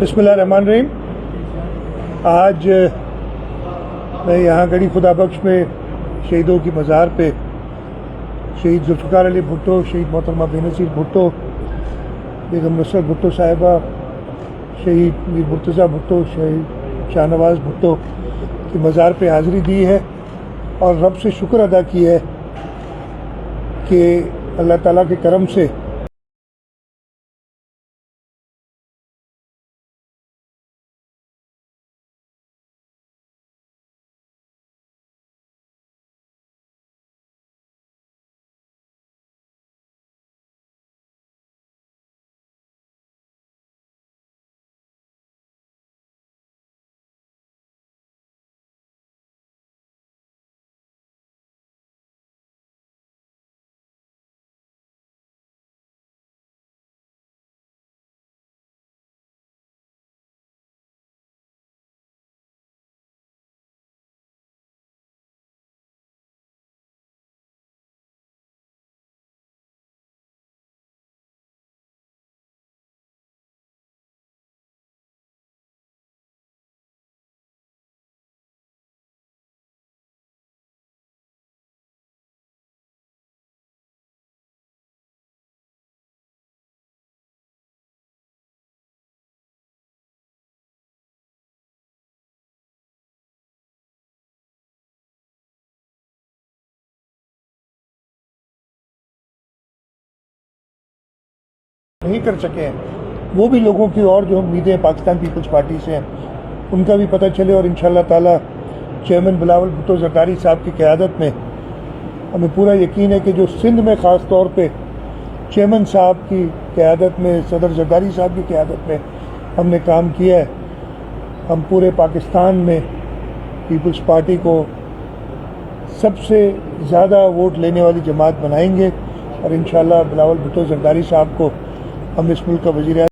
बिस्मिल्लाहिर्रहमानिर्रहीम। आज मैं यहाँ गढ़ी खुदा बख्श में शहीदों की मज़ार पे शहीद जुल्फ़िकार अली भुट्टो, शहीद मोहतरमा बेनज़ीर भुट्टो, बेगम नुसरत भुट्टो साहिबा, शहीद मीर मुर्तज़ा भुट्टो, शहीद शाहनवाज़ भुट्टो की मज़ार पे हाज़िरी दी है और रब से शुक्र अदा की है कि अल्लाह ताला के करम से नहीं कर सके हैं, वो भी लोगों की और जो उम्मीदें पाकिस्तान पीपल्स पार्टी से हैं उनका भी पता चले और इंशाअल्लाह ताला चेयरमैन बिलावल भुट्टो ज़रदारी साहब की क़यादत में हमें पूरा यकीन है कि जो सिंध में ख़ास तौर पे चेयरमैन साहब की क़यादत में, सदर ज़रदारी साहब की क़यादत में हमने काम किया है, हम पूरे पाकिस्तान में पीपल्स पार्टी को सबसे ज़्यादा वोट लेने वाली जमात बनाएंगे और इंशाअल्लाह बिलावल भुट्टो ज़रदारी साहब को हम इस मुल्क का वज़ीर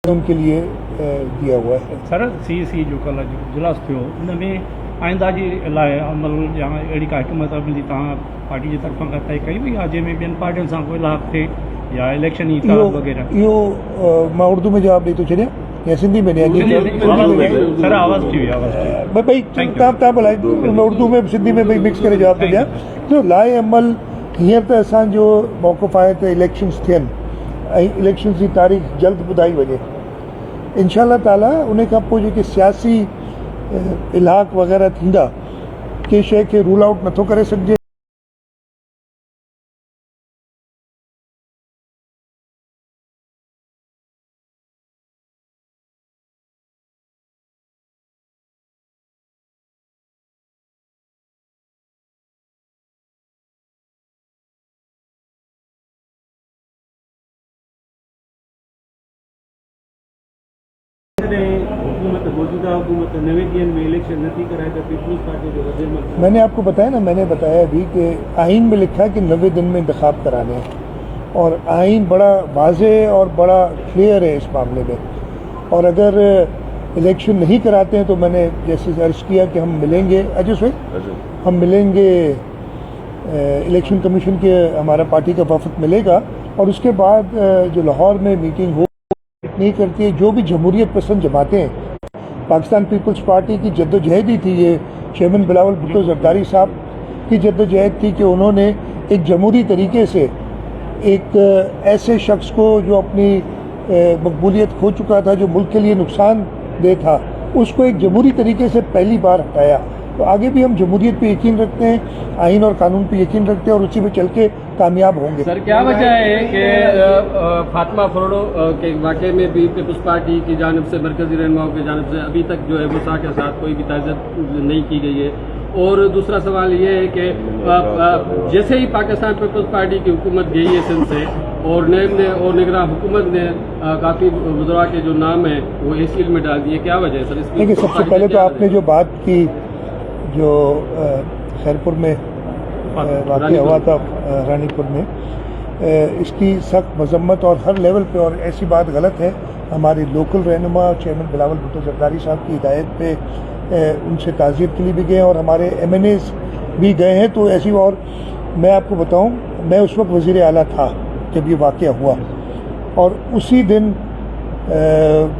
के लिए दिया हुआ है। सर सी जो कल इजलास थियो उन में आइंदा जे लाइ अमल या अहिड़ी का हिकमत अमली तव्हां पार्टी जे तरफ़ां खां तय कई हुई आहे जंहिंमें ॿियनि पार्टियुनि सां कोई लाभ थिए या इलेक्शन ई वग़ैरह? इहो मां उर्दू में जवाब ॾेई थो छॾियां या सिंधी में ॾियां? सर आवाज़ थी हुई भई तव्हां भलाई उर्दू में सिंधी में भई मिक्स करे जवाब थो ॾियां। जो लाइ अमल हींअर त असांजो मौक़िफ़ आहे त इलेक्शन्स थियनि ऐं इलेक्शन्स जी तारीख़ जल्द ॿुधाई वञे इंशाअल्लाह ताला। उन खां पोइ जेके सियासी इलाक़ वग़ैरह थींदा कंहिं शइ खे रूल आउट नथो करे सघिजे। मैंने आपको बताया ना, मैंने बताया अभी कि आइन में लिखा है कि 90 दिन में इंतखाब कराने हैं और आइन बड़ा वाज़ेह और बड़ा क्लियर है इस मामले में। और अगर इलेक्शन नहीं कराते हैं तो मैंने जैसे अर्ज किया कि हम मिलेंगे हम मिलेंगे इलेक्शन कमीशन के, हमारा पार्टी का वफद मिलेगा और उसके बाद जो लाहौर में मीटिंग हो नहीं करती है। जो भी जमहूरियत पसंद जमातें हैं, पाकिस्तान पीपल्स पार्टी की जद्दोजहद ही थी, ये चेयरमैन बिलावल भुट्टो जरदारी साहब की जद्दोजहद थी कि उन्होंने एक जमहूरी तरीके से एक ऐसे शख्स को जो अपनी मकबूलियत खो चुका था, जो मुल्क के लिए नुकसानदेह था, उसको एक जमहूरी तरीके से पहली बार हटाया। तो आगे भी हम जमहूरियत पे यकीन रखते हैं, आइन और कानून पे यकीन रखते हैं और उसी पे चल के कामयाब होंगे। सर, क्या वजह है कि फातिमा फरोडो के वाक़े में भी पीपल्स पार्टी की जानिब से, मरकज़ी रहनुमाओं की जानिब से अभी तक जो है वसा के साथ कोई भी ताज़ियत नहीं की गई है? और दूसरा सवाल ये है कि जैसे ही पाकिस्तान पीपल्स पार्टी की हुकूमत गई है सिंध से और नेब ने और निगरान हुकूमत ने काफ़ी वज़रा के जो नाम है वो एसीएल में डाल दिए, क्या वजह है सर इसकी? देखिए, सबसे पहले तो आपने जो बात की, जो खैरपुर में वाक़या हुआ था, रानीपुर में, इसकी सख्त मजम्मत और हर लेवल पे, और ऐसी बात गलत है। हमारे लोकल रहनुमा चेयरमैन बिलावल भुट्टो जरदारी साहब की हिदायत पे उनसे ताज़ियत के लिए भी गए और हमारे MNAs भी गए हैं। तो ऐसी, और मैं आपको बताऊं, मैं उस वक्त वज़ीर आला था जब ये वाक़या हुआ और उसी दिन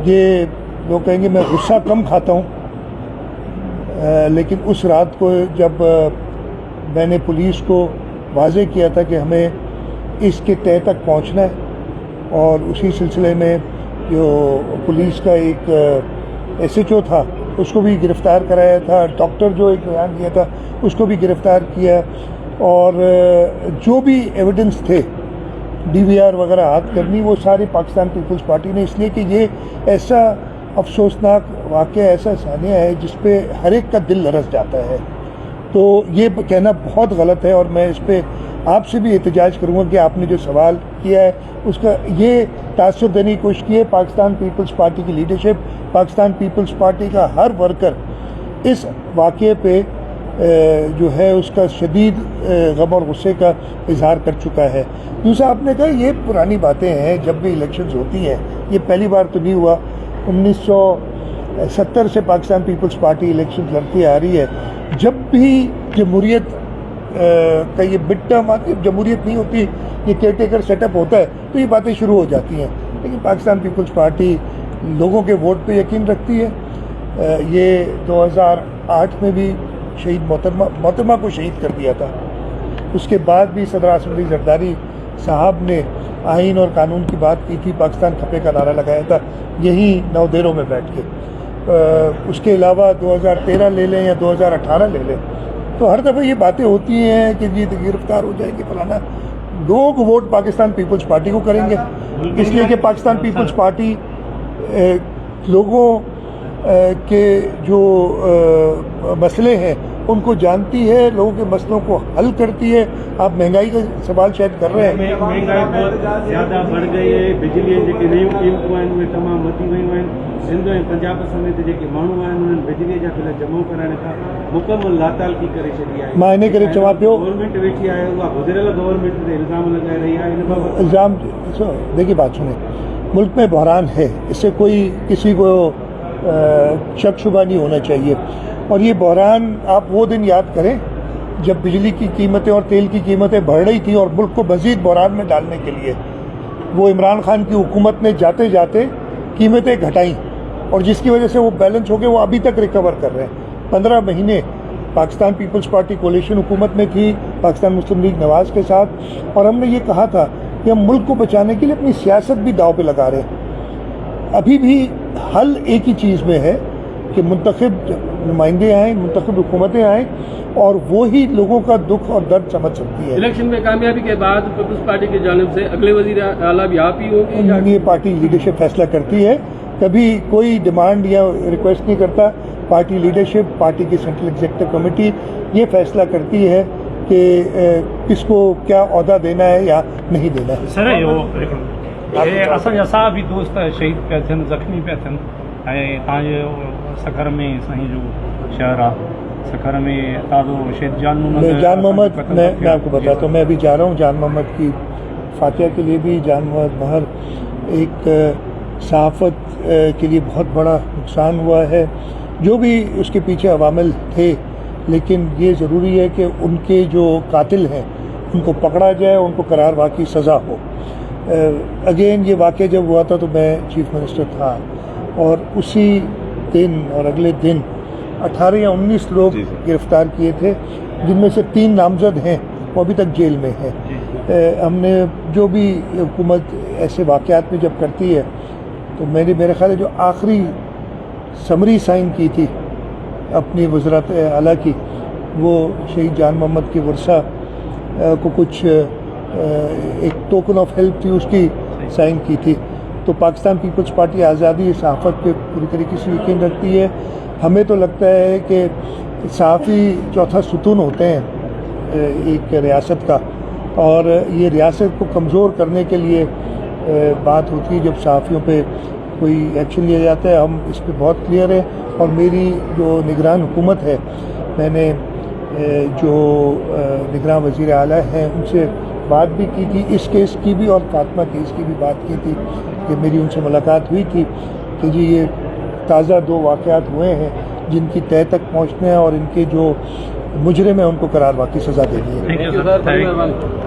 ये लोग कहेंगे मैं गुस्सा कम खाता हूँ, लेकिन उस रात को जब मैंने पुलिस को वाज़े किया था कि हमें इसके तह तक पहुँचना है, और उसी सिलसिले में जो पुलिस का एक SHO था उसको भी गिरफ़्तार कराया था, डॉक्टर जो एक बयान दिया था उसको भी गिरफ़्तार किया, और जो भी एविडेंस थे DVR वगैरह हाथ करनी, वो सारी पाकिस्तान पीपल्स पार्टी ने, इसलिए कि ये ऐसा अफसोसनाक वाक़या, ऐसा सानिया है जिस पे हर एक का दिल लरस जाता है। तो ये कहना बहुत गलत है और मैं इस पे आपसे भी एहतजाज करूँगा कि आपने जो सवाल किया है उसका ये तासुर देने की कोशिश की है। पाकिस्तान पीपल्स पार्टी की लीडरशिप, पाकिस्तान पीपल्स पार्टी का हर वर्कर इस वाक़े पे जो है उसका शदीद गम और गुस्से का इजहार कर चुका है। दूसरा, आपने कहा ये पुरानी बातें हैं, जब भी इलेक्शंस होती हैं, ये पहली बार तो नहीं हुआ। 1970 से पाकिस्तान पीपल्स पार्टी इलेक्शन लड़ती आ रही है। जब भी जमहूरियत का ये मिड टर्म आती है, जमहूरियत नहीं होती, ये केयरटेकर सेटअप होता है, तो ये बातें शुरू हो जाती हैं। लेकिन पाकिस्तान पीपल्स पार्टी लोगों के वोट पे यकीन रखती है। ये 2008 में भी शहीद मोहतरमा को शहीद कर दिया था। उसके बाद भी सदर असम्बली जरदारी साहब ने आइन और कानून की बात की थी, पाकिस्तान खपे का नारा लगाया था यही नौदेरों में बैठ के। उसके अलावा 2013 ले लें या 2018 ले लें, तो हर दफ़ा ये बातें होती हैं कि जी गिरफ्तार हो जाएंगे फलाना। लोग वोट पाकिस्तान पीपल्स पार्टी को करेंगे, इसलिए कि पाकिस्तान पीपल्स पार्टी लोगों के जो मसले हैं उनको जानती है, लोगों के मसलों को हल करती है। आप महंगाई का सवाल शायद कर रहे हैं। महंगाई बहुत ज़्यादा बढ़ गई है, बिजली जी नयूं कीमतूं आहिनि उहे तमामु वधी वियूं आहिनि। सिंध ऐं पंजाब समेत जेके माण्हू आहिनि उन्हनि बिजलीअ जा बिल जमा कराइण खां मुकमल लातालगी करे छॾी आहे। मां इन करे चवां पियो, गवर्नमेंट वेठी आहे उहा गुज़िरियल गवर्नमेंट ते इल्ज़ाम लॻाए रही आहे। इन बाबति इल्ज़ाम, देखिए बात सुने, मुल्क में बहरान है, इससे कोई किसी को शक शुबा नहीं होना चाहिए। और ये बहरान आप वो दिन याद करें जब बिजली की कीमतें और तेल की कीमतें बढ़ रही थी और मुल्क को मज़ीद बहरान में डालने के लिए वो इमरान खान की हुकूमत ने जाते जाते कीमतें घटाई, और जिसकी वजह से वो बैलेंस हो गए, वो अभी तक रिकवर कर रहे हैं। 15 महीने पाकिस्तान पीपल्स पार्टी कोalition हुकूमत में थी पाकिस्तान मुस्लिम लीग नवाज़ के साथ, और हमने ये कहा था कि हम मुल्क को बचाने के लिए अपनी सियासत भी दाव पे लगा रहे हैं। अभी भी हल एक ही चीज़ में है कि मुंतखब नुमाइंदे आएँ, मुंतखब हुकूमतें आएँ और वो ही लोगों का दुख और दर्द समझ सकती है। इलेक्शन में कामयाबी के बाद पीपल्स पार्टी की जानिब से अगले वज़ीर आला भी आप ही होंगे? ये पार्टी लीडरशिप फैसला करती है, कभी कोई डिमांड या रिक्वेस्ट नहीं करता। पार्टी लीडरशिप, पार्टी की सेंट्रल एग्जीक्यूटिव कमेटी ये फैसला करती है कि किसको क्या ओहदा देना है या नहीं देना है। सर असां भी दोस्त शहीद पिया थियनि, ज़ख़्मी पिया थियनि, ऐं तव्हांजे सखर में साईं जो शहर आहे, सखर में ताज़ो शहीद जान मोहम्मद, मैं आपको बताता हूँ, मैं अभी जा रहा हूँ जान मोहम्मद की फातिहा के लिए भी। जान मोहम्मद महर एक صحافت کے لیے بہت بڑا نقصان ہوا ہے. جو بھی اس کے پیچھے عوامل تھے، لیکن یہ ضروری ہے کہ ان کے جو قاتل ہیں ان کو پکڑا جائے، ان کو قرار واقعی سزا ہو. اگین یہ واقعہ جب ہوا تھا تو میں چیف منسٹر تھا، اور اسی دن اور اگلے دن 18 یا 19 لوگ گرفتار کیے تھے، جن میں سے 3 نامزد ہیں وہ ابھی تک جیل میں ہیں. ہم نے جو بھی حکومت ایسے واقعات میں جب کرتی ہے تو میرے خیال ہے جو آخری سمری سائن کی تھی اپنی وزارت اعلیٰ کی، وہ شہید جان محمد کے ورثہ کو کچھ ایک ٹوکن آف ہیلپ تھی، اس کی سائن کی تھی. تو پاکستان پیپلز پارٹی آزادی صحافت پہ پوری طریقے سے یقین رکھتی ہے. ہمیں تو لگتا ہے کہ صحافی چوتھا ستون ہوتے ہیں ایک ریاست کا، اور یہ ریاست کو کمزور کرنے کے لیے بات ہوتی ہے جب صحافیوں پہ کوئی ایکشن لیا جاتا ہے. ہم اس پہ بہت کلیئر ہیں، اور میری جو نگران حکومت ہے، میں نے جو نگراں وزیر اعلیٰ ہیں ان سے بات بھی کی تھی، اس کیس کی بھی اور فاطمہ کیس کی بھی بات کی تھی کہ میری ان سے ملاقات ہوئی تھی کہ جی یہ تازہ 2 واقعات ہوئے ہیں جن کی تہہ تک پہنچنے ہیں، اور ان کے جو مجرم ہیں ان کو قرار واقعی سزا دینی ہے. Thank you sir.